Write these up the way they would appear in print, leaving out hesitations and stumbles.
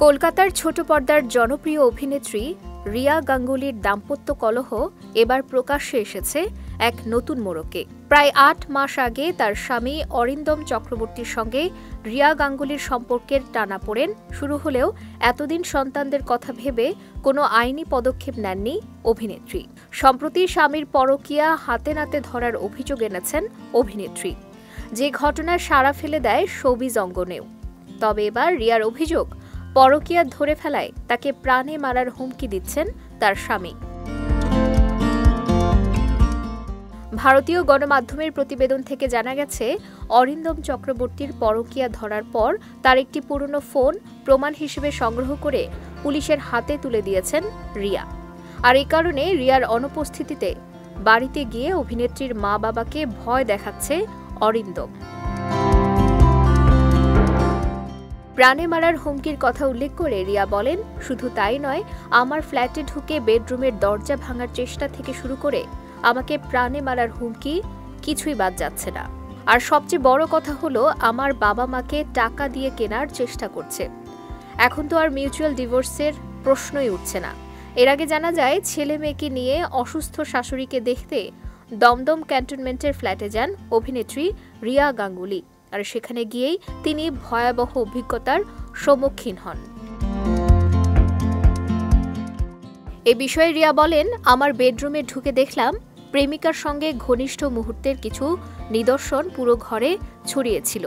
কলকাতার ছোট পর্দার জনপ্রিয় অভিনেত্রী রিয়া গাঙ্গুলির দাম্পত্য কলহ এবার প্রকাশ্যে এসেছে এক নতুন মোড়কে। প্রায় ৮ মাস আগে তার স্বামী অরিন্দম চক্রবর্তীর সঙ্গে রিয়া গাঙ্গুলির সম্পর্কের টানাপোড়েন শুরু হলেও এতদিন সন্তানদের কথা ভেবে কোনো আইনি পদক্ষেপ নেননি অভিনেত্রী। সম্প্রতি স্বামীর পরকীয়া হাতে নাতে ধরার অভিযোগ এনেছেন অভিনেত্রী, যে ঘটনার সাড়া ফেলে দেয় শোবিজ অঙ্গনেও। তবে এবার রিয়ার অভিযোগ, পরকীয়া ধরে ফেলায় তাকে প্রাণে মারার হুমকি দিচ্ছেন তার স্বামী। ভারতীয় গণমাধ্যমের প্রতিবেদন থেকে জানা গেছে, অরিন্দম চক্রবর্তীর পরকীয়া ধরার পর তার একটি পুরনো ফোন প্রমাণ হিসেবে সংগ্রহ করে পুলিশের হাতে তুলে দিয়েছেন রিয়া। আর এই কারণে রিয়ার অনুপস্থিতিতে বাড়িতে গিয়ে অভিনেত্রীর মা বাবাকে ভয় দেখাচ্ছে অরিন্দম। প্রাণে মারার হুমকির কথা উল্লেখ করে রিয়া বলেন, শুধু তাই নয়, আমার ফ্ল্যাটে ঢুকে বেডরুমের দরজা ভাঙার চেষ্টা থেকে শুরু করে আমাকে প্রাণে মারার হুমকি কিছুই বাদ যাচ্ছে না। আর সবচেয়ে বড় কথা হলো, আমার বাবা মাকে টাকা দিয়ে কেনার চেষ্টা করছে। এখন তো আর মিউচুয়াল ডিভোর্সের প্রশ্নই উঠছে না। এর আগে জানা যায়, ছেলে মেয়েকে নিয়ে অসুস্থ শাশুড়িকে দেখতে দমদম ক্যান্টনমেন্টের ফ্ল্যাটে যান অভিনেত্রী রিয়া গাঙ্গুলি। আর সেখানে গিয়েই তিনি ভয়াবহ অভিজ্ঞতার সম্মুখীন হন। এ বিষয়ে রিয়া বলেন, আমার বেডরুমে ঢুকে দেখলাম প্রেমিকার সঙ্গে ঘনিষ্ঠ মুহূর্তের কিছু নিদর্শন পুরো ঘরে ছড়িয়েছিল।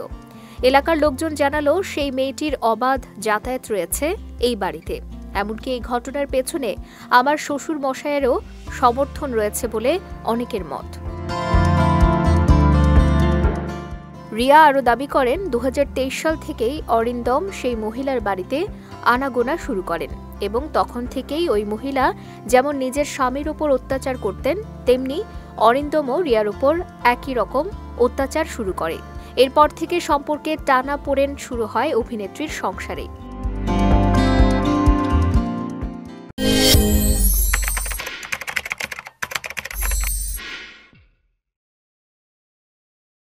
এলাকার লোকজন জানালো, সেই মেয়েটির অবাধ যাতায়াত রয়েছে এই বাড়িতে। এমনকি এই ঘটনার পেছনে আমার শ্বশুর মশাইয়েরও সমর্থন রয়েছে বলে অনেকের মত। রিয়া আরও দাবি করেন, ২০২৩ সাল থেকেই অরিন্দম সেই মহিলার বাড়িতে আনাগোনা শুরু করেন এবং তখন থেকেই ওই মহিলা যেমন নিজের স্বামীর ওপর অত্যাচার করতেন, তেমনি অরিন্দমও রিয়ার ওপর একই রকম অত্যাচার শুরু করে। এরপর থেকে সম্পর্কে টানাপোড়েন শুরু হয় অভিনেত্রীর সংসারে।